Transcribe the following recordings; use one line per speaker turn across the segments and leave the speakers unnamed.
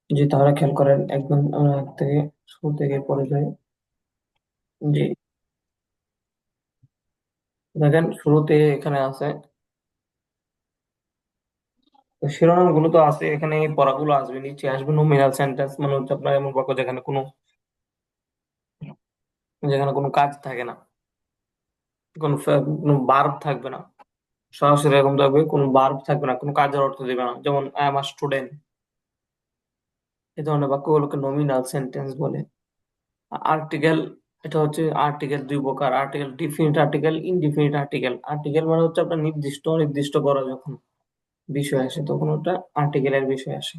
জি, তাহলে খেয়াল করেন একদম আমরা এক থেকে শুরু থেকে পড়ে যাই। জি, দেখেন শুরুতে এখানে আছে শিরোনাম গুলো তো আছে, এখানে এই পড়াগুলো আসবে, নিচে আসবে নমিনাল সেন্টেন্স, মানে হচ্ছে আপনার এমন বাক্য যেখানে কোনো কাজ থাকে না, কোনো ভার্ব থাকবে না, সরাসরি এরকম থাকবে, কোনো ভার্ব থাকবে না, কোনো কাজের অর্থ দিবে না, যেমন আই এম আ স্টুডেন্ট। এই ধরনের বাক্যগুলোকে নমিনাল সেন্টেন্স বলে। আর্টিকেল, এটা হচ্ছে আর্টিকেল দুই প্রকার, article definite article, indefinite article. Article মানে হচ্ছে আপনার নির্দিষ্ট অনির্দিষ্ট করা যখন বিষয় আসে তখন ওটা আর্টিকেলের বিষয় আসে।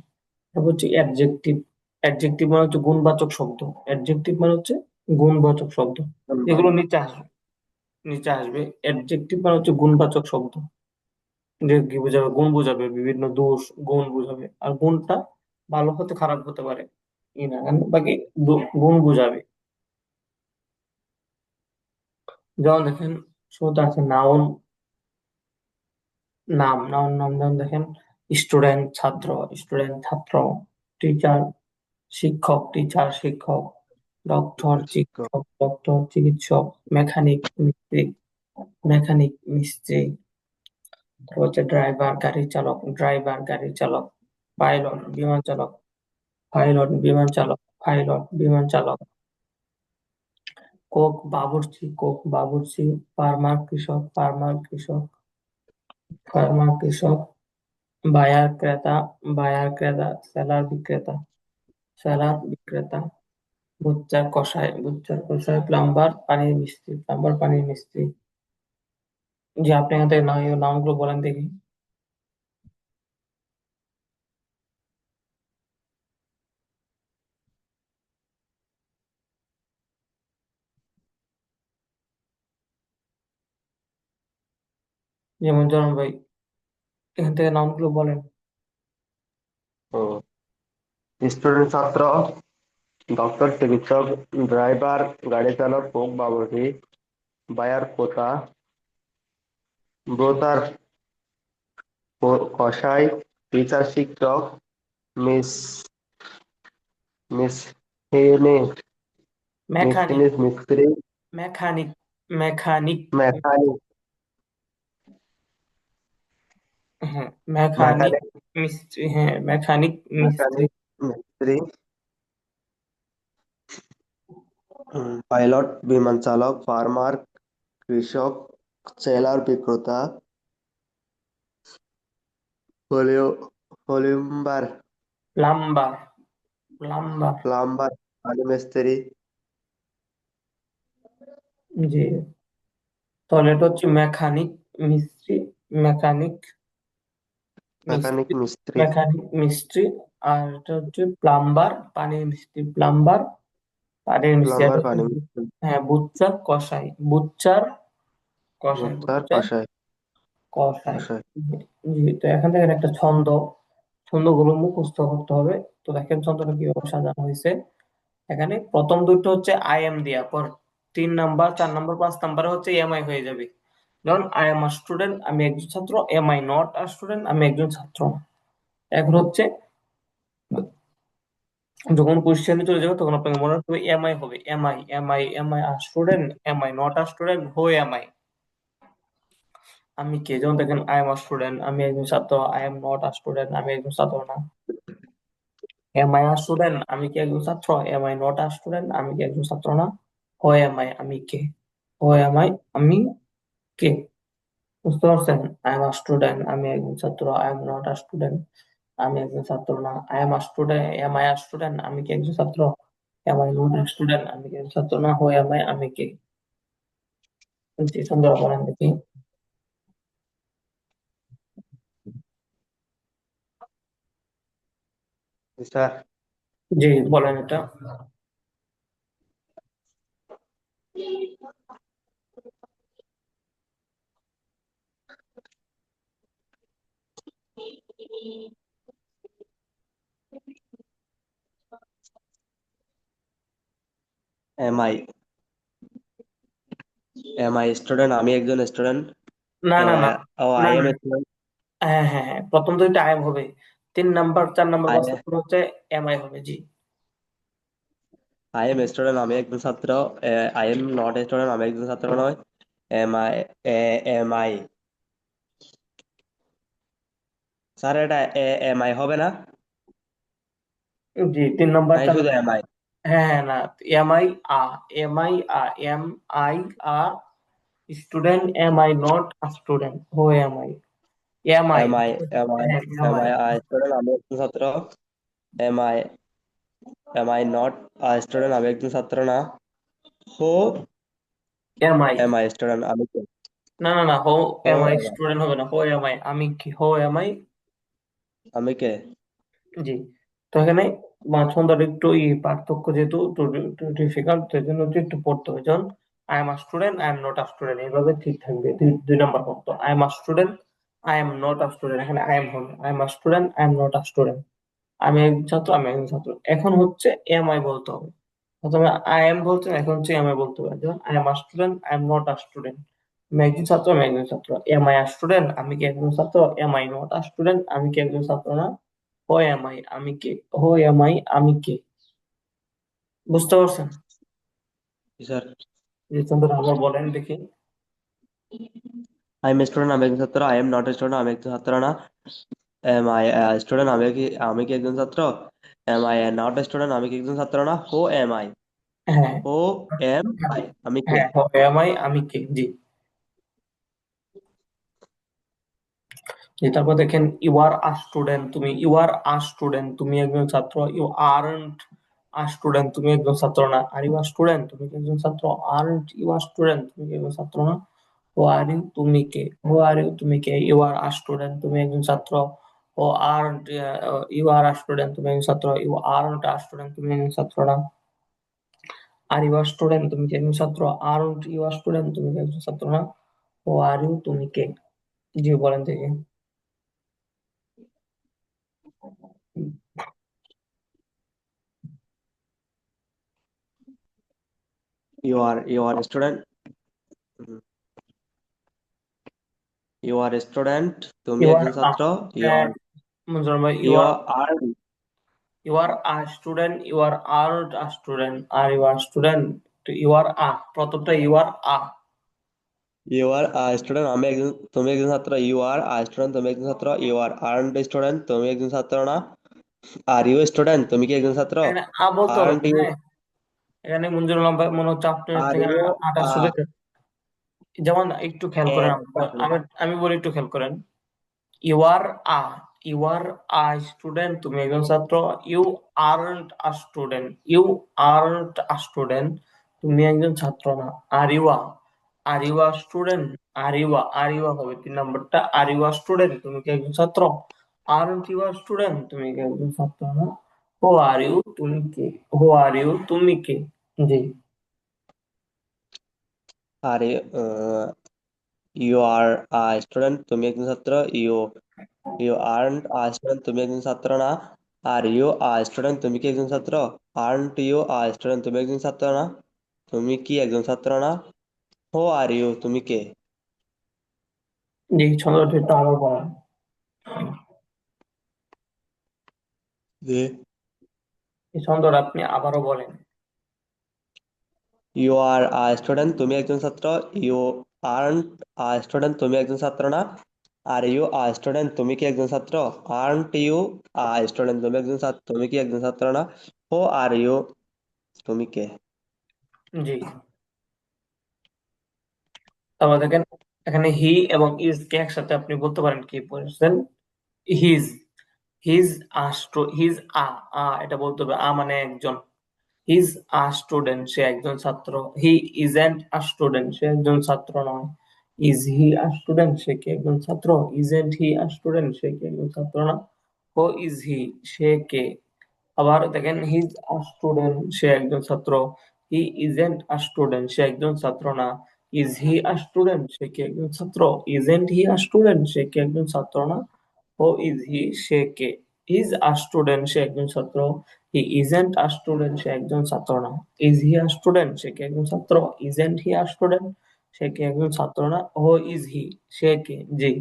তারপর হচ্ছে অ্যাডজেক্টিভ। অ্যাডজেক্টিভ মানে হচ্ছে গুণবাচক শব্দ। অ্যাডজেক্টিভ মানে হচ্ছে গুণবাচক শব্দ। এগুলো নিচে আসবে। অ্যাডজেক্টিভ মানে হচ্ছে গুণবাচক শব্দ, যে কি বোঝাবে, গুণ বোঝাবে, বিভিন্ন দোষ গুণ বোঝাবে। আর গুণটা ভালো হতে খারাপ হতে পারে, ই না বাকি গুণ বোঝাবে। যেমন দেখেন শুরুতে আছে নাউন, নাম যেমন দেখেন স্টুডেন্ট ছাত্র, স্টুডেন্ট ছাত্র, টিচার শিক্ষক, টিচার শিক্ষক, ডক্টর
শিক্ষক।
চিকিৎসক, ডক্টর চিকিৎসক, মেকানিক মিস্ত্রি, মেকানিক মিস্ত্রি। তারপর হচ্ছে ড্রাইভার গাড়ি চালক, ড্রাইভার গাড়ি চালক, পাইলট বিমান চালক, পাইলট বিমান চালক, পাইলট বিমান চালক। কোক বাবুর্চি, কোক বাবুর্চি, ফার্মার কৃষক, ফার্মার কৃষক, ফার্মার কৃষক, বায়ার ক্রেতা, বায়ার ক্রেতা, সেলার বিক্রেতা, সেলার বিক্রেতা, বুচ্চার কষাই, বুচ্চার কষাই, প্লাম্বার পানির মিস্ত্রি, প্লাম্বার পানির মিস্ত্রি। যে আপনি এখান থেকে নামগুলো বলেন দেখি। যেমন জানান ভাই, এখান থেকে নামগুলো বলেন।
ও, স্টুডেন্ট ছাত্র, ডক্টর চিকিৎসক, ড্রাইভার গাড়ি চালক, কোক বাবুর্চি, বায়ার কোতা, ব্রোতার কসাই, টিচার শিক্ষক, মিস মিস হেনে
মেকানিক,
মিস্ত্রি মিস্ত্রি,
মেকানিক, মেকানিক,
মেকানিক,
হ্যাঁ মেকানিক
মেকানিক,
মিস্ত্রি, হ্যাঁ মেকানিক মিস্ত্রি।
মেকানিক মিস্ত্রি, পাইলট বিমান চালক, ফার্মার কৃষক, সেলার বিক্রেতা, হলিও হলিম্বার,
প্লাম্বার, প্লাম্বার।
প্লাম্বার পানি মিস্ত্রি,
জি, তাহলে এটা হচ্ছে মেকানিক মিস্ত্রি, মেকানিক
মেকানিক
মিস্ত্রি,
মিস্ত্রি,
মেকানিক মিস্ত্রি। আর এটা হচ্ছে প্লাম্বার পানির মিস্ত্রি, প্লাম্বার পানির মিস্ত্রি। আর
প্লাম্বার
হচ্ছে
পানি মিস্ত্রি,
হ্যাঁ বুচ্চার কষাই, বুচ্চার কষাই,
মুক্তার
বুচ্চার
কসাই,
কষাই।
কসাই।
জি, তো এখান থেকে একটা ছন্দ, ছন্দগুলো মুখস্থ করতে হবে। তো দেখেন ছন্দটা কিভাবে সাজানো হয়েছে। এখানে প্রথম দুটো হচ্ছে আই এম দিয়া, পর 3 নাম্বার 4 নাম্বার 5 নাম্বারে হচ্ছে এমআই হয়ে যাবে। যেমন আই এম আ স্টুডেন্ট, আমি একজন ছাত্র, am I not a student, আমি একজন ছাত্র না। এখন হচ্ছে যখন কোশ্চেনে চলে যাবে তখন আপনাকে মনে রাখতে হবে এমআই হবে, am I a student, am I not a student, who am I, আমি কে। যেমন দেখেন আই এম আ স্টুডেন্ট, আমি একজন ছাত্র, I am not a student, আমি একজন ছাত্র না। এম আই আ স্টুডেন্ট, আমি কি একজন ছাত্র, am I not a student, আমি কি একজন ছাত্র না। হো এম আই, আমি কে, হো এম আই, আমি কে। বুঝতে পারছেন? আই এম আ স্টুডেন্ট, আমি একজন ছাত্র, I am not a student, আমি একজন ছাত্র না। I am a student, am I a student, আমি কি একজন ছাত্র, am I not a student, আমি কি একজন ছাত্র না। হো এম আই, আমি কে। জি, সুন্দর বলেন দেখি।
স্যার,
জি বলেন এটা।
Am I am I student, আমি একজন স্টুডেন্ট।
না না না,
ও
না
আই এম
না,
স্টুডেন্ট।
হ্যাঁ হ্যাঁ হ্যাঁ, প্রথম দুইটা আই এম হবে, 3 নাম্বার 4 নাম্বার
আই
5 নাম্বার হচ্ছে এম আই হবে। জি।
আই এম স্টুডেন্ট, আমি একজন ছাত্র। আই এম নট স্টুডেন্ট, আমি একজন ছাত্র নয়। Am I am I sir, এটা এম আই হবে না?
জি, 3 নাম্বার
নাই,
চার
শুধু
নাম্বার।
M I.
হ্যাঁ হ্যাঁ, না, am I a am I am I a student, am I not student, who am I am I.
Am I am I
হ্যাঁ, am
am
I
I student, আমি একজন ছাত্র। Am I am I not student, আমি একজন ছাত্র না। Who
am I.
Am I student, আমি কে?
না না না, who
who
am I
am I,
student হবে না, হো এম আই আমি কি, হো এম আই।
আমি কে?
জি। তো এখানে ছন্দটা একটু পার্থক্য, যেহেতু ডিফিকাল্ট, সেই জন্য হচ্ছে একটু পড়তে হবে। যেমন I am a student, I am not a student, এইভাবে ঠিক থাকবে। 2 নাম্বার পড়ত, I am a student, I am not a student, এখানে আই এম হবে, I am a student, I am not a student. আমি একজন ছাত্র, আমি একজন ছাত্র। এখন হচ্ছে এম আই বলতে হবে। প্রথমে আই এম বলছেন, এখন হচ্ছে এম আই বলতে হবে। যেমন I am a student, I am not a student. আমি একজন ছাত্র, আমি একজন ছাত্র। এম আই আ স্টুডেন্ট, আমি কি একজন ছাত্র? Am I not a student, আমি কি একজন ছাত্র না? হো এম আই আমি কে, হো এম আই আমি কে। বুঝতে পারছেন?
স্যার,
যে চন্দ্র আবার বলেন দেখি।
আই এম স্টুডেন্ট, আমি একজন ছাত্র। আই এম নট স্টুডেন্ট, আমি একজন ছাত্র না। এম আই স্টুডেন্ট, আমি কি একজন ছাত্র? এম আই নট স্টুডেন্ট, আমি কি একজন ছাত্র না? হো এম আই
হ্যাঁ
হো এম আই আমি কে?
হ্যাঁ, হো এম আই আমি কে। জি। জি, তারপর দেখেন, ইউ আর আ স্টুডেন্ট, তুমি ইউ আর আ স্টুডেন্ট, তুমি একজন ছাত্র। ইউ আরন্ট আ স্টুডেন্ট, তুমি একজন ছাত্র না। আর ইউ আর স্টুডেন্ট, তুমি কি একজন ছাত্র? আরন্ট ইউ আর স্টুডেন্ট, তুমি কি একজন ছাত্র না? হু আর ইউ, তুমি কে। হু আর ইউ, তুমি কে। ইউ আর আ স্টুডেন্ট, তুমি একজন ছাত্র। ও aren't you are a student, তুমি একজন ছাত্র। ইউ আরন্ট আ স্টুডেন্ট, তুমি একজন ছাত্র না। আর ইউ আর স্টুডেন্ট, তুমি কি একজন ছাত্র? আরন্ট ইউ আর স্টুডেন্ট, তুমি কি একজন ছাত্র না? হু আর ইউ, তুমি কে। জি, বলেন থেকে।
You are student, you are student, তুমি
ইউ আর
একজন ছাত্র। ইউ আর
মঞ্জুর ভাই, you
you
are
are
you are a student, you are aren't a student, are you are student. You are a, প্রথমটা you are a.
You are student, আমি একজন, তুমি একজন ছাত্র। ইউ আর স্টুডেন্ট, তুমি একজন ছাত্র। ইউ আর আর্নড স্টুডেন্ট, তুমি একজন ছাত্র না। আর ইউ স্টুডেন্ট, তুমি কি একজন ছাত্র?
এখানে আ বলতে হবে
আর্নড
তো,
ইউ
হ্যাঁ। এখানে মঞ্জুর আলম ভাই মনে হচ্ছে আপনি
আর
থেকে
ইউ
আটা শুধু, যেমন একটু খেয়াল করেন, আমি আমি বলি, একটু খেয়াল করেন। You are a you are a student, তুমি একজন ছাত্র। You aren't a student, you aren't a student, তুমি একজন ছাত্র না। Are you a are you are student, are you হবে 3 নাম্বারটা। আর ইউ আর স্টুডেন্ট, তুমি কি একজন ছাত্র? আরন্ট ইউ আর স্টুডেন্ট, তুমি কি একজন ছাত্র না? হু আর ইউ, তুমি কে। হু আর ইউ, তুমি কে। জি।
আর ইউ আর স্টুডেন্ট, তুমি একজন ছাত্র। ইউ ইউ আর্নড স্টুডেন্ট, তুমি একজন ছাত্র না। আর ইউ স্টুডেন্ট, তুমি কি একজন ছাত্র? আর্নড ইউ স্টুডেন্ট, তুমি একজন ছাত্র না। তুমি কি একজন ছাত্র না? হো আর ইউ, তুমি কে?
জি, ছন্দটা একটু আবার বলেন।
যে
এই ছন্দটা আপনি আবারও বলেন।
ইউ আর স্টুডেন্ট, তুমি একজন ছাত্র। ইউ আর্নড স্টুডেন্ট, তুমি একজন ছাত্র না। আর ইউ স্টুডেন্ট, তুমি কি একজন ছাত্র? আর্নড ইউ স্টুডেন্ট, তুমি একজন ছাত্র, তুমি কি একজন ছাত্র না? হো আর ইউ, তুমি কে?
জি। তারপর দেখেন, এখানে হি এবং ইজ কে একসাথে আপনি বলতে পারেন কি বলছেন। হিজ হিজ হিজ এটা বলতে হবে। মানে একজন। হিজ আ স্টুডেন্ট, সে একজন ছাত্র। হি ইজেন্ট আ স্টুডেন্ট, সে একজন ছাত্র নয়। ইজ হি আ স্টুডেন্ট, সে কি একজন ছাত্র? ইজেন্ট হি আ স্টুডেন্ট, সে কি একজন ছাত্র না? হু ইজ হি, সে কে। আবার দেখেন, হিজ আ স্টুডেন্ট, সে একজন ছাত্র। হি ইজেন্ট আ স্টুডেন্ট, সে একজন ছাত্র না। ইজ হি আ স্টুডেন্ট, সে কি একজন ছাত্র? ইজেন্ট হি আ স্টুডেন্ট, সে কি একজন ছাত্র না? হু ইজ হি, সে কে। ইজ আ স্টুডেন্ট, সে একজন ছাত্র। হি ইজেন্ট আ স্টুডেন্ট, সে একজন ছাত্র না। ইজ হি আ স্টুডেন্ট, সে কি একজন ছাত্র? ইজেন্ট হি আ স্টুডেন্ট, সে কি একজন ছাত্র না? হু ইজ হি, সে কে। জি।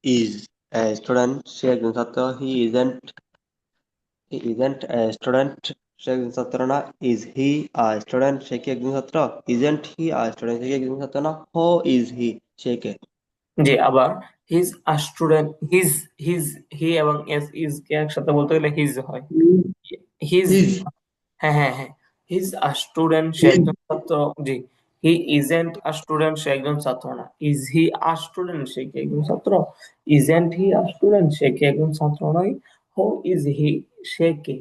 ইজ এ স্টুডেন্ট, সে একজন ছাত্র। হি ইজেন্ট এ স্টুডেন্ট, সে একজন ছাত্র না। ইজ হি আ স্টুডেন্ট, সে কি একজন ছাত্র? ইজেন্ট হি আ স্টুডেন্ট, সে কি একজন ছাত্র না। হু ইজ হি, সে কে?
জি, আবার his a student, his his he এবং এস ইজ কে একসাথে বলতে গেলে হিজ হয়। হিজ,
ইজ
হ্যাঁ হ্যাঁ হ্যাঁ, his a student, say
is
একজন ছাত্র। জি, হি ইজেন্ট আ স্টুডেন্ট, সে একজন ছাত্র না। ইজ হি আ স্টুডেন্ট, সে কি একজন ছাত্র? ইজেন্ট হি আ স্টুডেন্ট, সে কি একজন ছাত্র নয়। হু ইজ হি, সে কে?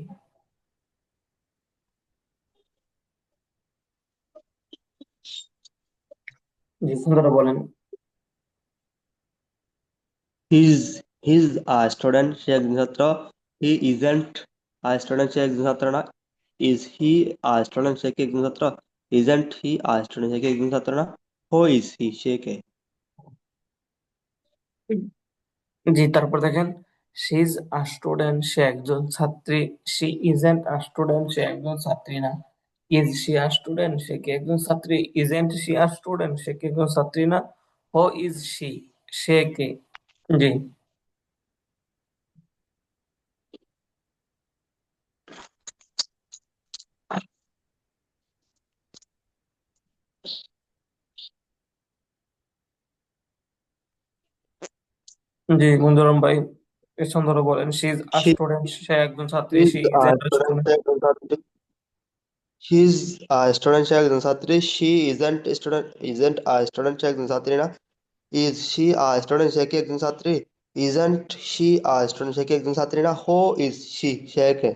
জি, সুন্দর বলেন।
হিজ হিজ আ স্টুডেন্ট, সে একজন ছাত্র। হি ইজেন্ট আ স্টুডেন্ট, সে একজন ছাত্র না। ইজ হি আ স্টুডেন্ট, সে কি একজন ছাত্র? ইজেন্ট হি আ স্টুডেন্ট, সে কি একজন ছাত্র না। হু ইজ হি, সে কে?
জি, তারপর দেখেন, শি ইজ আ স্টুডেন্ট, সে একজন ছাত্রী। শি ইজেন্ট আ স্টুডেন্ট, সে একজন ছাত্রী না। ইজ শি আ স্টুডেন্ট, সে কি একজন ছাত্রী? ইজেন্ট শি আ স্টুডেন্ট, সে কি একজন ছাত্রী না। হু ইজ শি, সে কে? জি। জি, মঞ্জুরম ভাই পেছন ধরে বলেন। She is a
she
student, সে একজন ছাত্রী।
Is
she
a
isn't a
student,
student.
সে একজন ছাত্রী। শি ইজ আ স্টুডেন্ট, সে একজন ছাত্রী। শি ইজেন্ট আ স্টুডেন্ট, সে একজন ছাত্রী না। ইজ শি আ স্টুডেন্ট, সে কি একজন ছাত্রী? ইজেন্ট শি আ স্টুডেন্ট, সে কি একজন ছাত্রী না। হু ইজ শি, সে কে?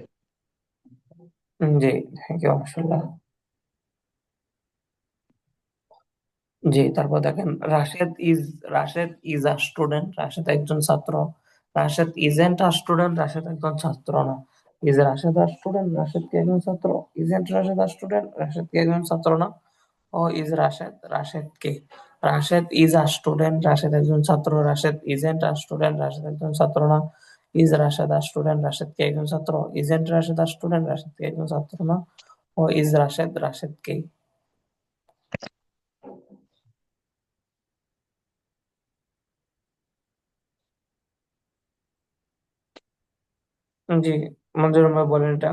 জি, থ্যাংক ইউ মাশাআল্লাহ। জি, তারপর দেখেন, Rashed is a student, Rashed একজন ছাত্র। Rashed isn't a student, Rashed একজন ছাত্র না। Is Rashed a student, Rashed কি একজন ছাত্র? Isn't Rashed a student, Rashed কি একজন ছাত্র না। ও ইজ রাশেদ, রাশেদ কে? Rashed is a student, Rashed একজন ছাত্র। Rashed isn't a student, Rashed একজন ছাত্র না। Is Rashed a student, Rashed কি একজন ছাত্র? Isn't Rashed a student, Rashed কি একজন ছাত্র না। ও ইজ রাশেদ, রাশেদ কে? জি, মঞ্জুর ভাই বলেন এটা।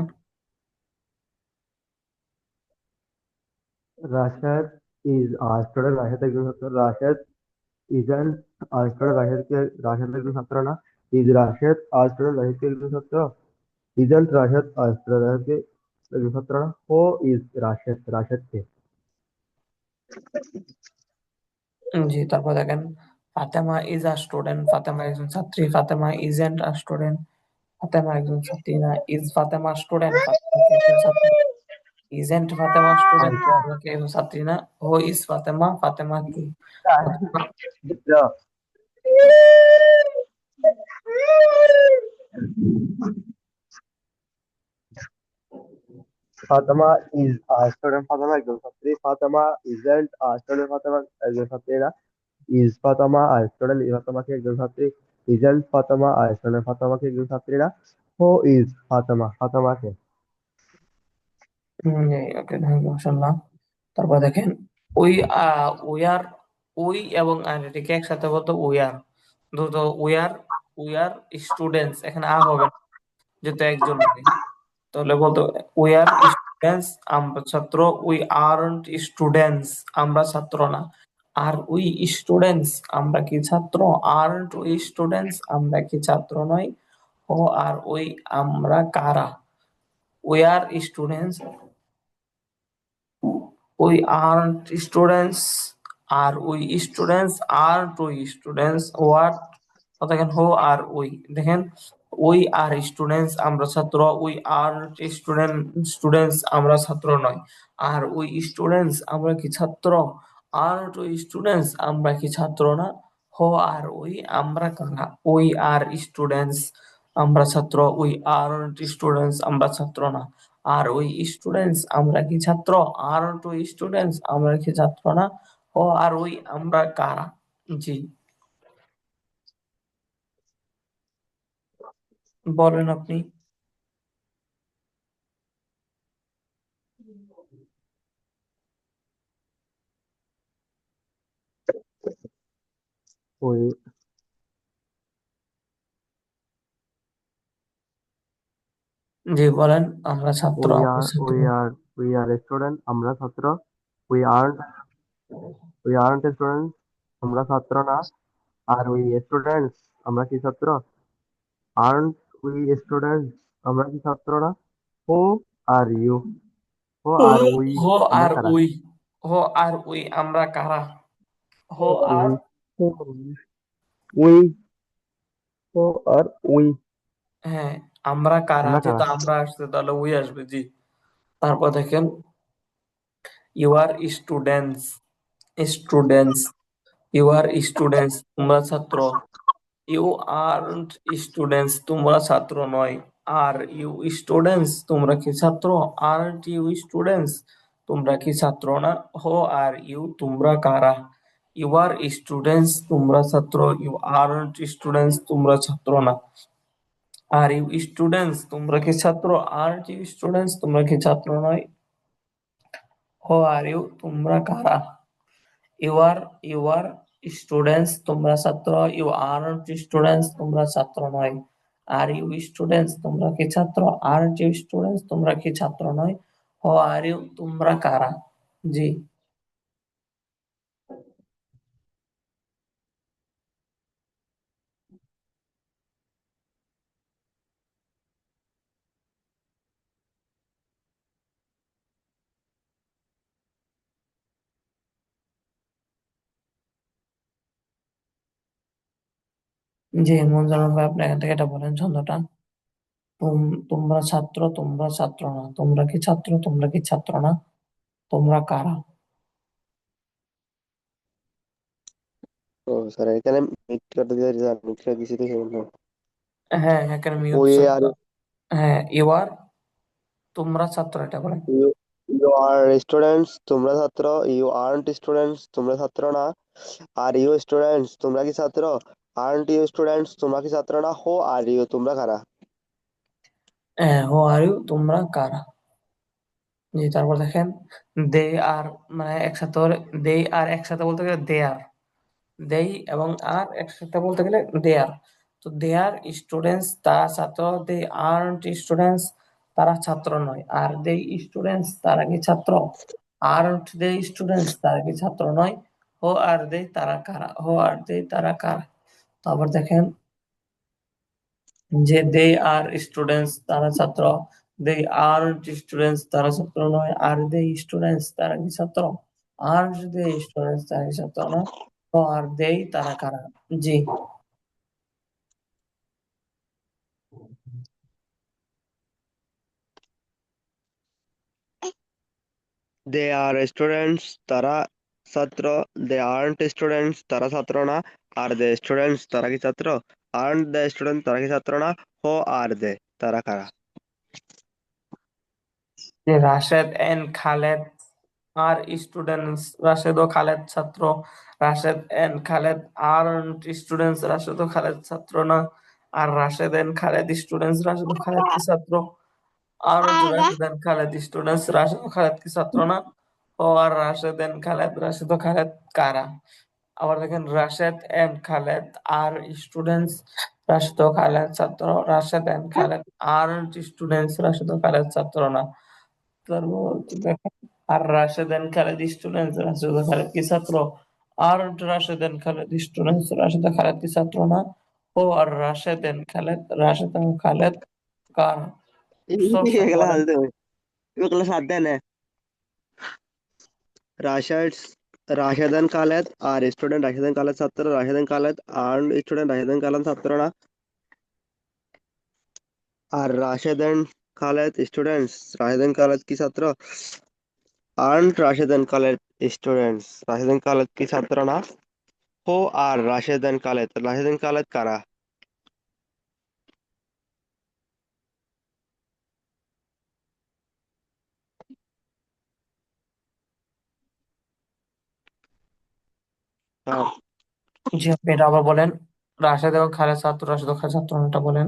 Rashed is a student, Rashed একজন ছাত্র। Rashed isn't a student, Rashed একজন ছাত্র না। Is Rashed a student, Rashed কি একজন ছাত্র? Isn't Rashed a student, Rashed কি একজন ছাত্র না। হু ইজ রাশেদ, রাশেদ কে?
জি, তারপর দেখেন, Fatema is a student, Fatema একজন ছাত্রী। Fatema isn't a student, Fatema একজন ছাত্রী না। ইজ ফাতেমা স্টুডেন্ট, ফাতেমা কি একজন ছাত্রী? ইজেন্ট ফাতেমা স্টুডেন্ট,
আচ্ছা,
ফাতেমা কি একজন ছাত্রী না। হু ইজ ফাতেমা, ফাতেমা কি? Fatema,
Fatema is a student, Fatema একজন ছাত্রী। Fatema isn't a student, Fatema একজন ছাত্রী না। Is Fatema a student, Fatema কি একজন ছাত্রী? Isn't Fatema a student, Fatema কি একজন ছাত্রী না। হু ইজ ফাতেমা, ফাতেমা কে?
ওকে, থ্যাংক ইউ মাশাআল্লাহ। তারপর দেখেন, উই উই আর, উই এবং আর এটাকে একসাথে বলতো উই আর। দ্রুত, উই আর স্টুডেন্টস, এখানে হবে না যেহেতু একজন নেই। তাহলে বলতো উই আর স্টুডেন্টস, আমরা ছাত্র। উই আরন্ট স্টুডেন্টস, আমরা ছাত্র না। আর উই স্টুডেন্টস, আমরা কি ছাত্র? আরন্ট উই স্টুডেন্টস, আমরা কি ছাত্র নই। ও আর উই, আমরা কারা? We are students, we aren't students, are we students, are we students what. দেখেন, হো আর উই, দেখেন, উই আর স্টুডেন্টস, আমরা ছাত্র। উই আর স্টুডেন্টস, আমরা ছাত্র নয়। আর উই স্টুডেন্টস, আমরা কি ছাত্র? আর উই স্টুডেন্টস, আমরা কি ছাত্র না। হো আর উই, আমরা কারা? উই আর স্টুডেন্টস, আমরা ছাত্র। উই আর স্টুডেন্টস, আমরা ছাত্র না। আর ওই স্টুডেন্টস, আমরা কি ছাত্র? আর টু স্টুডেন্টস, আমরা কি ছাত্র না। ও আর ওই, আমরা কারা? জি, বলেন আপনি।
ওই
জি বলেন। আমরা ছাত্র,
উই
আমরা
আর
ছাত্র।
We are we are student, আমরা ছাত্র। We earn we aren't student, আমরা ছাত্র না। আর উই স্টুডেন্টস, আমরা কি ছাত্র? আর্নট উই স্টুডেন্টস, আমরা কি ছাত্র না? হু are you? Who are we,
হো
আমরা
আর
কারা?
উই, হো আর উই আমরা কারা? Who are,
we, who are we, who are we,
হ্যাঁ, আমরা কারা,
আমরা কারা?
যেহেতু আমরা আসছে তাহলে উই আসবে, জি। তারপর দেখেন, you are students, students, you are students তোমরা ছাত্র। ইউ আরন্ট স্টুডেন্টস তোমরা ছাত্র নয়। আর ইউ স্টুডেন্টস তোমরা কি ছাত্র? আরন্ট ইউ স্টুডেন্টস তোমরা কি ছাত্র না? হো আর ইউ তোমরা কারা? ইউ আর স্টুডেন্টস তোমরা ছাত্র, ইউ আরন্ট স্টুডেন্টস তোমরা ছাত্র না। আর ইউ স্টুডেন্টস তোমরা কি ছাত্র? আরন্ট ইউ স্টুডেন্টস তোমরা কি ছাত্র নয়? হো আর ইউ তোমরা কারা? ইউ আর স্টুডেন্টস তোমরা ছাত্র, ইউ আরন্ট স্টুডেন্টস তোমরা ছাত্র নয়। আর ইউ স্টুডেন্টস তোমরা কি ছাত্র? আরন্ট ইউ স্টুডেন্টস তোমরা কি ছাত্র নয়? হো আর ইউ তোমরা কারা? জি। জি মঞ্জুর ভাই, আপনি এখান থেকে এটা বলেন ছন্দটা। তোমরা ছাত্র, তোমরা ছাত্র না, তোমরা কি ছাত্র, তোমরা কি ছাত্র না, তোমরা কারা?
ও স্যার, এখানে মিট করে দিয়ে মিট করে দিছি তো সেজন্য।
হ্যাঁ, এখানে মিউট
উই
স্যার।
আর
হ্যাঁ, ইউ আর তোমরা ছাত্র, এটা বলেন।
ইউ ইউ আর স্টুডেন্টস, তোমরা ছাত্র। ইউ আর্নট স্টুডেন্টস, তোমরা ছাত্র না। আর ইউ স্টুডেন্টস, তোমরা কি ছাত্র? আর্নট ইউ স্টুডেন্টস, তোমরা কি ছাত্র না? হো আর ইউ, তোমরা কারা?
হ্যাঁ, হো আর ইউ তোমরা কারা। জি, তারপর দেখেন, দে আর, মানে একসাথে হলে, দে আর একসাথে বলতে গেলে দে আর, দেই এবং আর একসাথে বলতে গেলে দে আর। তো দে আর স্টুডেন্টস তারা ছাত্র, দে আরন্ট স্টুডেন্টস তারা ছাত্র নয়। আর দে স্টুডেন্টস তারা কি ছাত্র? আরন্ট দে স্টুডেন্টস তারা কি ছাত্র নয়? হো আর দে তারা কারা? হো আর দে তারা কারা? তারপর দেখেন যে দে আর স্টুডেন্টস তারা ছাত্র, দে আরন্ট স্টুডেন্টস তারা ছাত্র নয়। আর দে স্টুডেন্টস তারা কি ছাত্র? আর দে স্টুডেন্টস তারা কি ছাত্র না? ও আর দেই তারা কারা? জি।
দে আর স্টুডেন্টস, তারা ছাত্র। দে আর্নট স্টুডেন্টস, তারা ছাত্র না। আর দে স্টুডেন্টস, তারা কি ছাত্র? আর্নট দে স্টুডেন্ট, তারা কি ছাত্র না? হো আর দে, তারা কারা?
যে Rashed and Khaled are students, Rashed ও খালেদ ছাত্র। Rashed and Khaled are students, Rashed ও খালেদ ছাত্র না। Are Rashed and Khaled students, Rashed ও খালেদ কি ছাত্র? Are Rashed and Khaled students, Rashed ও খালেদ কি ছাত্র না? Who are Rashed and Khaled, Rashed ও খালেদ কারা? আবার দেখেন, Rashed and Khaled are students, Rashed ও খালেদ ছাত্র। Rashed and Khaled are students, Rashed ও খালেদ ছাত্র না। তারপর দেখেন, আর রাশেদ এন্ড খালেদ স্টুডেন্টস, রাশেদ ও খালেদ কি ছাত্র? Are Rashed and Khaled students, Rashed ও খালেদ কি ছাত্র না? Who are Rashed and Khaled, Rashed ও খালেদ কারা? অপশন
এগুলা
বলেন।
হালতে এগুলা সাথ দেয় না। রাশাদ রাশেদান খালেদ আর স্টুডেন্ট, রাশেদান খালেদ ছাত্র। রাশেদান খালেদ আর্ন স্টুডেন্ট, রাশেদান খালেদ ছাত্র না। আর রাশেদান খালেদ স্টুডেন্টস, রাশেদান খালেদ কি ছাত্র? আর্নড রাশেদান খালেদ স্টুডেন্টস, রাশেদান খালেদ কি ছাত্র না? হো আর রাশেদান খালেদ, রাশেদান খালেদ কারা? হ্যাঁ।
জি, আপনি এটা আবার বলেন। রাশেদ এবং খালেদ ছাত্র, রাশেদ ও খালেদ ছাত্র না, এটা বলেন।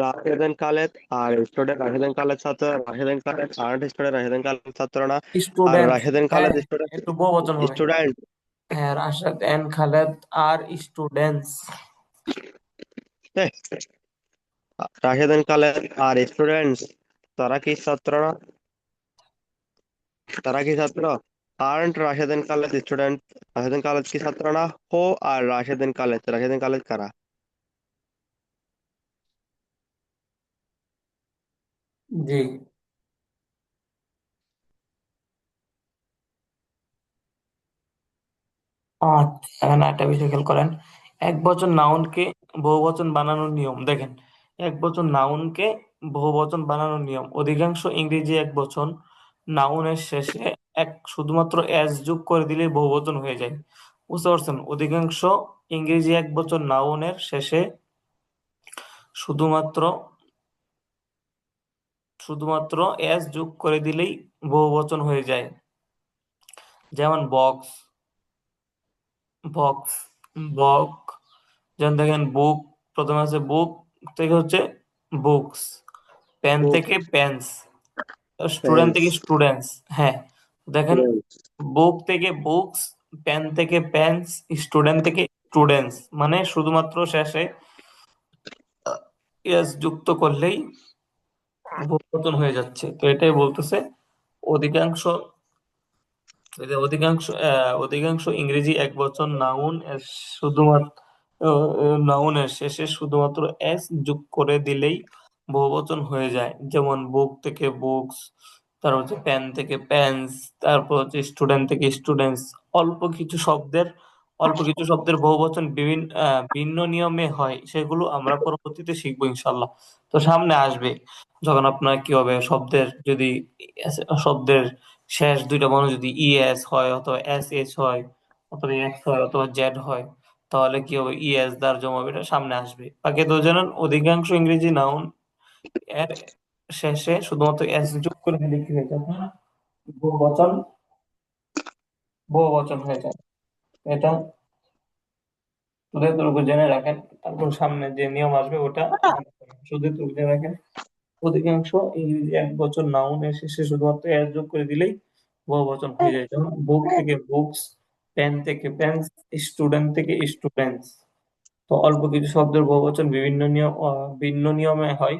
রাশেদান খালেদ আর স্টুডেন্ট, রাশেদান খালেদ ছাত্র। রাশেদান খালেদ আর্নড স্টুডেন্ট, রাশেদান খালেদ ছাত্র না। আর
স্টুডেন্ট,
রাশেদান খালেদ
হ্যাঁ,
স্টুডেন্ট,
একটু বহুবচন হবে।
স্টুডেন্ট।
হ্যাঁ, Rashed and Khaled are students.
এ, রাশেদ খালেদ আর স্টুডেন্টস, তারা কি ছাত্র না? তারা কি ছাত্র? Aren't Rashed Khaled student? রাশেদ খালেদ কি ছাত্র না? হো আর রাশেদ খালেদ কারা?
জি। আচ্ছা, এখানে একটা বিষয় খেয়াল করেন। এক বচন নাউনকে বহুবচন বানানোর নিয়ম দেখেন। এক বচন নাউনকে বহুবচন বানানোর নিয়ম, অধিকাংশ ইংরেজি এক বচন নাউনের শেষে শুধুমাত্র এস যোগ করে দিলেই বহুবচন হয়ে যায়। বুঝতে পারছেন? অধিকাংশ ইংরেজি এক বচন নাউনের শেষে শুধুমাত্র শুধুমাত্র এস যোগ করে দিলেই বহুবচন হয়ে যায়। যেমন বক্স, বক্স, বক। যেমন দেখেন বুক, প্রথমে আছে বুক থেকে হচ্ছে বুকস, পেন
বুক,
থেকে পেন্স, স্টুডেন্ট
পেন্স,
থেকে স্টুডেন্টস। হ্যাঁ, দেখেন
স্টুডেন্টস।
বুক থেকে বুকস, পেন থেকে পেন্স, স্টুডেন্ট থেকে স্টুডেন্টস, মানে শুধুমাত্র শেষে এস যুক্ত করলেই বহুবচন হয়ে যাচ্ছে। তো এটাই বলতেছে অধিকাংশ, এই যে অধিকাংশ ইংরেজি একবচন নাউন এর শুধুমাত্র নাউনের শেষে শুধুমাত্র এস যোগ করে দিলেই বহুবচন হয়ে যায়। যেমন বুক থেকে বুকস, তারপর হচ্ছে পেন থেকে পেন্স, তারপর হচ্ছে স্টুডেন্ট থেকে স্টুডেন্টস। অল্প কিছু শব্দের বহুবচন ভিন্ন নিয়মে হয়, সেগুলো আমরা পরবর্তীতে শিখবো ইনশাল্লাহ। তো সামনে আসবে যখন আপনার কি হবে, শব্দের শেষ দুইটা বর্ণ যদি ইএস হয় অথবা এস এস হয় অথবা এক্স হয় অথবা জেড হয়, তাহলে কি হবে, ইএস দ্বারা জমা হবে, এটা সামনে আসবে। বাকি তো জানেন অধিকাংশ ইংরেজি নাউন এর শেষে শুধুমাত্র এস যোগ করে দিলে কি হয়ে যায়, বহুবচন বহুবচন হয়ে যায়। এটা শুধু এতটুকু জেনে রাখেন, তারপর সামনে যে নিয়ম আসবে ওটা মনে রাখবেন। শুধু এতটুকু জেনে রাখেন, অধিকাংশ ইংরেজি এক বচন নাউন এর শেষে শুধুমাত্র এস যোগ করে দিলেই বহুবচন হয়ে যায়। যেমন বুক থেকে বুকস, পেন থেকে পেন্স, স্টুডেন্ট থেকে স্টুডেন্টস। তো অল্প কিছু শব্দের বহুবচন ভিন্ন নিয়মে হয়,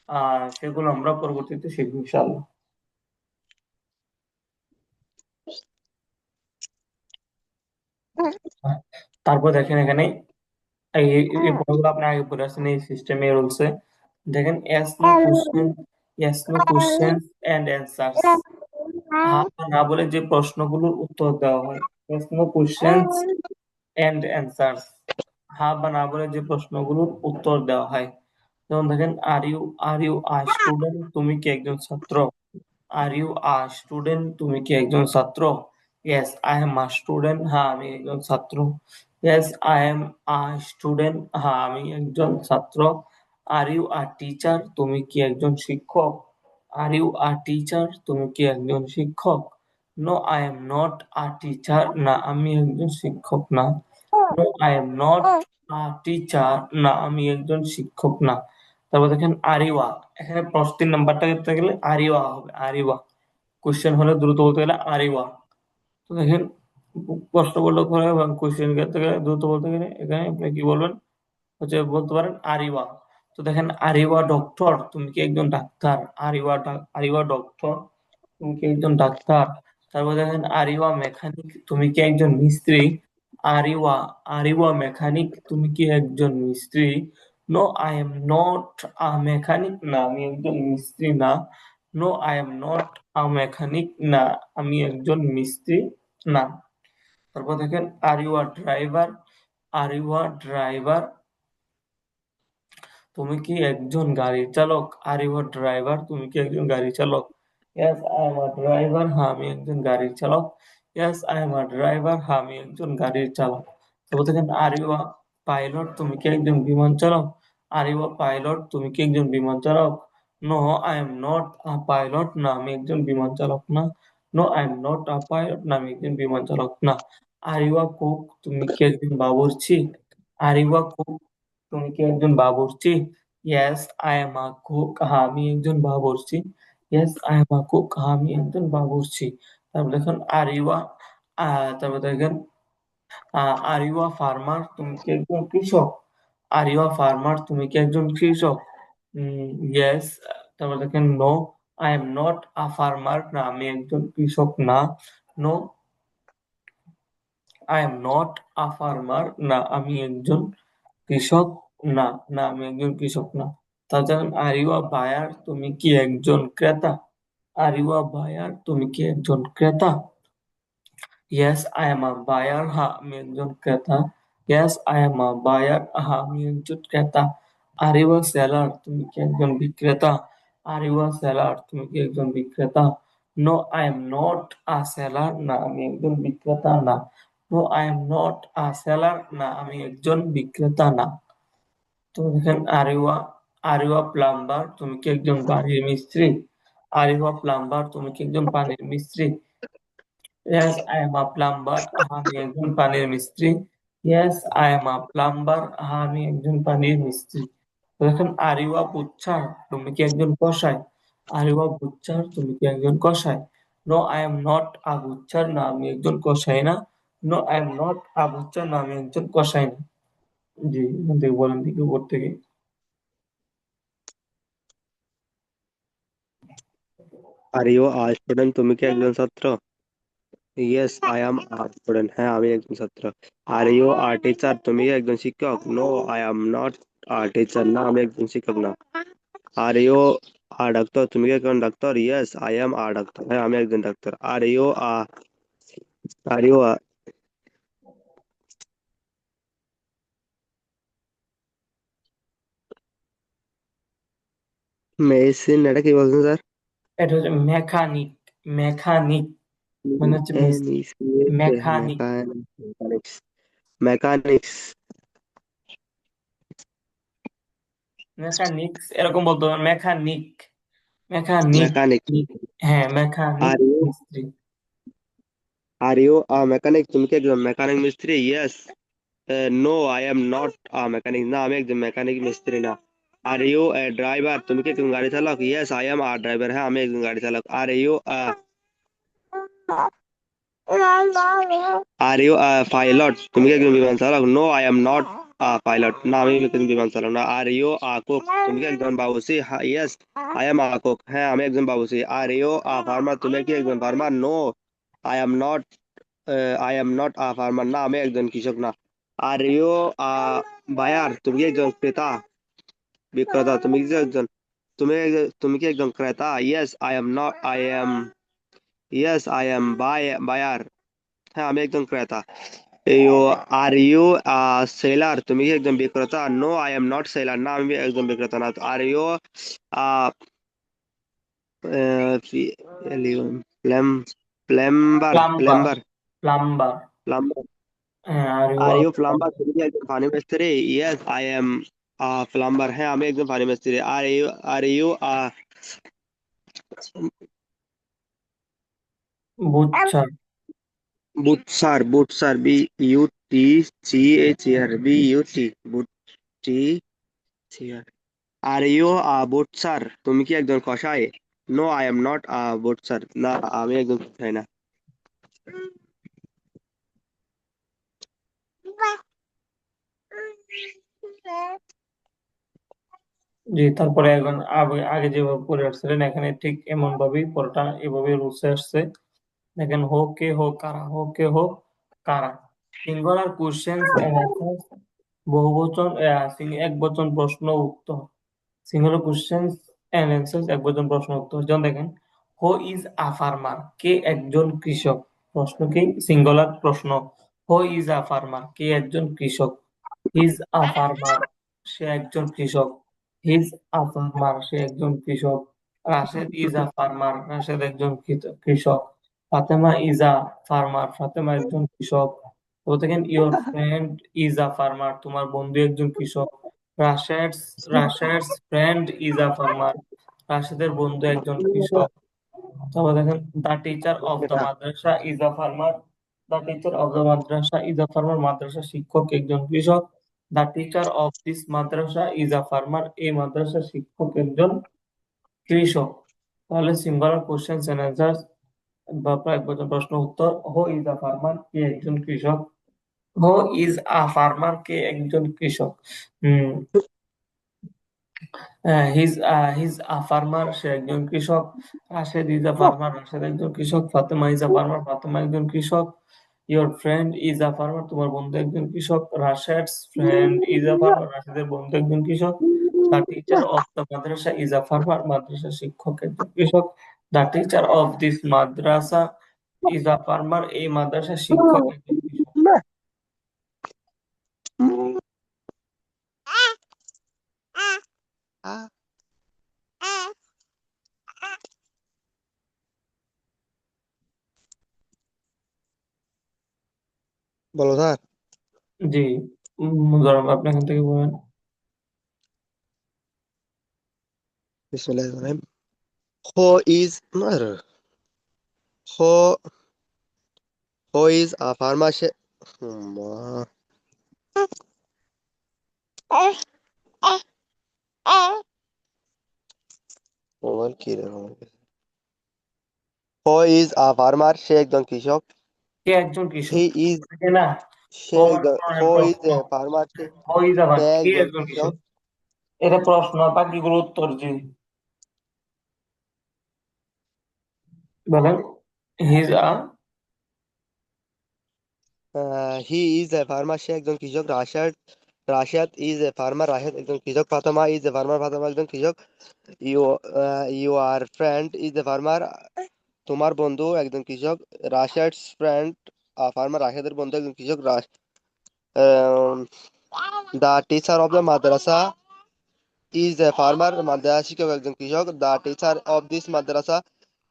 আর সেগুলো আমরা পরবর্তীতে শিখবো ইনশাআল্লাহ। তারপর দেখেন এখানে এই এই পড়াগুলো আপনি আগে পড়ে আসছেন এই সিস্টেমে রুলসে। দেখেন yes no question and answers, হ্যাঁ বা না বলে যে প্রশ্নগুলোর উত্তর দেওয়া হয়। Yes no questions and answers, হ্যাঁ বা না বলে যে প্রশ্নগুলোর উত্তর দেওয়া হয়। যেমন দেখেন আর ইউ আ স্টুডেন্ট, তুমি কি একজন ছাত্র? আর ইউ আ স্টুডেন্ট, তুমি কি একজন ছাত্র? Yes I am a student, হ্যাঁ আমি একজন ছাত্র। Yes I am a student, হ্যাঁ আমি একজন ছাত্র। আর ইউ আ টিচার, তুমি কি একজন শিক্ষক? আর ইউ আ টিচার, তুমি কি একজন শিক্ষক? No I am not a teacher, না আমি একজন শিক্ষক না। No I am not a teacher, না আমি একজন শিক্ষক না। তারপর দেখেন আরিওয়া, এখানে প্রশ্ন 3 নাম্বারটা করতে গেলে আরিওয়া হবে, আরিওয়া। কোশ্চেন হলে দ্রুত বলতে গেলে আরিওয়া। তো দেখেন প্রশ্ন বলতে পরে এবং কোশ্চেন করতে গেলে দ্রুত বলতে গেলে এখানে আপনি কি বলবেন, হচ্ছে বলতে পারেন আরিওয়া। তো দেখেন আরিওয়া ডক্টর, তুমি কি একজন ডাক্তার? আরিওয়া ডক্টর, তুমি কি একজন ডাক্তার? তারপর দেখেন আরিওয়া মেকানিক, তুমি কি একজন মিস্ত্রি? আরিওয়া আরিওয়া মেকানিক, তুমি কি একজন মিস্ত্রি? No I am not a mechanic, না আমি একজন মিস্ত্রি না। No I am not a mechanic, না আমি একজন মিস্ত্রি না। তারপর দেখেন আরিওয়া ড্রাইভার, আরিওয়া ড্রাইভার, তুমি কি একজন গাড়ি চালক? আর ইউ ড্রাইভার, তুমি কি একজন গাড়ি চালক? Yes I am a driver, হ্যাঁ আমি একজন গাড়ির চালক। Yes I am a driver, হ্যাঁ আমি একজন গাড়ির চালক। তারপর দেখেন আর ইউ আ পাইলট, তুমি কি একজন বিমান চালক? আর ইউ আ পাইলট, তুমি কি একজন বিমান চালক? No I am not a pilot, না আমি একজন বিমান চালক না। No I am not a pilot, না আমি একজন বিমান চালক না। আর ইউ আ কুক, তুমি কি একজন বাবুর্চি? আর ইউ আ কুক, তুমি কি একজন বাবুর্চি? Yes I am a cook, হ্যাঁ আমি একজন বাবুর্চি। Yes I am a cook, হ্যাঁ আমি একজন বাবুর্চি। তারপর দেখুন আর ইউ আ তারপর দেখেন আর ইউ আ ফার্মার, তুমি কি একজন কৃষক? আর ইউ আ ফার্মার, তুমি কি একজন কৃষক? ইয়েস। তারপর দেখেন no, I am not a farmer, না আমি একজন কৃষক না। No, I am not a farmer, না আমি একজন কৃষক না। না আমি একজন কৃষক না। তাছাড়া আর ইউ আ বায়ার, তুমি কি একজন ক্রেতা? আর ইউ আ বায়ার, তুমি কি একজন ক্রেতা? Yes I am a buyer, হ্যাঁ আমি একজন ক্রেতা। Yes I am a buyer, হ্যাঁ আমি একজন ক্রেতা। আর ইউ আ সেলার, তুমি কি একজন বিক্রেতা? আর ইউ আ সেলার, তুমি কি একজন বিক্রেতা? No I am not a seller, না আমি একজন বিক্রেতা না। No I am not a seller, না আমি একজন বিক্রেতা না। তো দেখেন আর ইউ আ প্লাম্বার, তুমি কি একজন বাড়ির মিস্ত্রি? আর ইউ আ প্লাম্বার, তুমি কি একজন পানির মিস্ত্রি? Yes, I am a plumber. আমি একজন পানির মিস্ত্রি। Yes, I am a plumber. আমি একজন পানির মিস্ত্রি। তো এখন আর ইউ আ বুচ্চার, তুমি কি একজন কসাই? আর ইউ আ বুচ্চার, তুমি কি একজন কসাই? No, I am not a butcher, না আমি একজন কসাই না। No, I am not a butcher, না আমি একজন কসাই না। জি, এখান থেকে বলেন দিকে উপর থেকে।
আর ইউ আ স্টুডেন্ট, তুমি কি একজন ছাত্র? Yes I am a student, হ্যাঁ আমি একজন ছাত্র। আর ইউ আ টিচার, তুমি কি একজন শিক্ষক? No I am not a teacher, না আমি একজন শিক্ষক না। আর ইউ আ ডাক্তার, তুমি কি একজন doctor? Yes I am a doctor, হ্যাঁ আমি একজন doctor. Are you a medicine, এটা কি বলছেন স্যার?
এটা হচ্ছে মেকানিক। মেকানিক মানে হচ্ছে মেকানিক।
মেকানিক্স, মেকানিক্স,
মেকানিক্স এরকম বলতো, মেকানিক। মেকানিক।
মেকানিক।
হ্যাঁ মেকানিক
আর ইউ
মিস্ত্রি।
আর ইউ মেকানিক, তুমি কি একজন মেকানিক মিস্ত্রি? Yes no I am not mechanic, না আমি একজন মেকানিক মিস্ত্রি না। আর ইউ ড্রাইভার, তুমি কি একজন গাড়ি চালক? ইয়েস আই এম ড্রাইভার, হ্যাঁ আমি একজন গাড়ি চালক। আর ইউ পাইলট, তুমি কি একজন বিমান চালক? No I am not pilot, না আমি একজন বিমান চালক না। আর ইউ কুক, তুমি কি একজন বাবুর্চি? ইয়েস আই এম কুক, হ্যাঁ আমি একজন বাবুর্চি। আর ইউ ফার্মার, তুমি কি একজন farmer? No I am not I am not farmer, না আমি একজন কৃষক না। আর ইউ বায়ার, তুমি কি একজন ক্রেতা, বিক্রেতা? তুমি কি একজন ক্রেতা? ইয়েস আই এম বায়ার, হ্যাঁ আমি একজন ক্রেতা। ইউ আর ইউ সেলার, তুমি কি একজন বিক্রেতা? No I am not seller, না আমি একজন বিক্রেতা না। Are you plum plumber
plumber.
Plumber
plumber.
Plumber
হ্যাঁ are you
are
are
you plumber, তুমি কি একজন পানি মিস্ত্রি? ইয়েস আই এম প্লাম্বার, হ্যাঁ আমি একজন পানি মিস্ত্রি। Are you
butcher.
Butcher BUTCHER চেয়ার। আর ইউ বুটসার, তুমি কি একজন কসাই? No I am not butcher, না আমি একজন কসাই না।
জি, তারপরে এখন আগে আগে যেভাবে পড়ে আসছিলেন এখানে ঠিক এমন ভাবেই পড়াটা এভাবে রুলসে আসছে। দেখেন হো কে হো কারা, হো কে হো কারা। সিঙ্গুলার কোশ্চেন্স এন্ড অ্যান্সার্স, বহুবচন এক বচন প্রশ্ন উত্তর। সিঙ্গুলার কোশ্চেন্স এন্ড অ্যান্সার্স, এক বচন প্রশ্ন উত্তর। যেমন দেখেন হু ইজ আ ফার্মার, কে একজন কৃষক। প্রশ্ন কি? সিঙ্গুলার প্রশ্ন। হু ইজ আ ফার্মার, কে একজন কৃষক। হিজ আ ফার্মার, সে একজন কৃষক। হিজ আ ফার্মার, সে একজন কৃষক। Rashed is a farmer, Rashed একজন কৃষক। Fatema is a farmer, Fatema একজন কৃষক। তো দেখেন your friend is a farmer, তোমার বন্ধু একজন কৃষক। Rashed's Rashed's friend is a farmer, রাশেদের বন্ধু একজন কৃষক। তারপর দেখেন the teacher of the madrasa is a farmer, the teacher of the madrasa is a farmer, madrasa শিক্ষক একজন কৃষক। The teacher of this madrasa is a farmer, এই মাদ্রাসা শিক্ষক একজন কৃষক। তাহলে সিঙ্গুলার কোশ্চেন এন্ড আনসার বা একবচন প্রশ্ন উত্তর, হু ইজ আ ফার্মার, কে একজন কৃষক। হু ইজ আ ফার্মার, কে একজন কৃষক। হুম হিজ আ ফার্মার, সে একজন কৃষক। Rashed is a farmer, Rashed একজন কৃষক। Fatema is a farmer, Fatema একজন কৃষক। Your friend is a farmer, তোমার বন্ধু একজন কৃষক। Rashed's friend is a farmer, রাশেদের বন্ধু একজন কৃষক। The teacher of the madrasa is a farmer, madrasa শিক্ষক একজন কৃষক। The teacher of this madrasa is a farmer, এই মাদ্রাসার শিক্ষক একজন কৃষক।
বলো স্যার।
জি, ধরুন আপনি এখান থেকে বলেন।
বিসমিল্লাহির রহমানির রহিম। Who is who who is a farmer সে মোবাইল কি রে হু ইজ আ ফার্মার, সে একজন কৃষক।
কে একজন
হি
কৃষক?
ইজ
কে না,
সে
প্রশ্ন
হু ইজ
প্রশ্ন।
এ ফার্মার, সে
ওই যাবান,
সে
কে
একজন
একজন
কৃষক।
কৃষক? এটা প্রশ্ন, বাকিগুলো উত্তর। জি বলেন। He's a
he is a farmer, সে একজন কৃষক। Rashed is a farmer, Rashed একজন কৃষক। Fatema is a farmer, Fatema একজন কৃষক। You you are friend is a farmer, তোমার বন্ধু একজন কৃষক। রাশিয়াডস ফ্রেন্ড ফার্মার, রাশিয়াদের বন্ধু একজন কৃষক। The teacher of the madrasa is a farmer, madrasa শিক্ষক একজন কৃষক। The teacher of this madrasa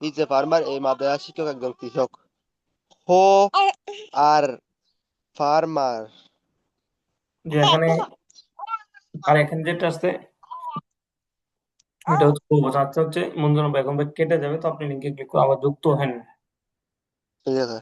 is a farmer, এই মাদ্রাসা শিক্ষক একজন কৃষক। হো আর ফার্মার।
যে এখানে, আর এখানে যেটা আছে এটা হচ্ছে বোঝাচ্ছে হচ্ছে মঞ্জুর বেগম, কেটে যাবে, তো আপনি লিঙ্কে ক্লিক করে আবার যুক্ত হেন।
ঠিক আছে।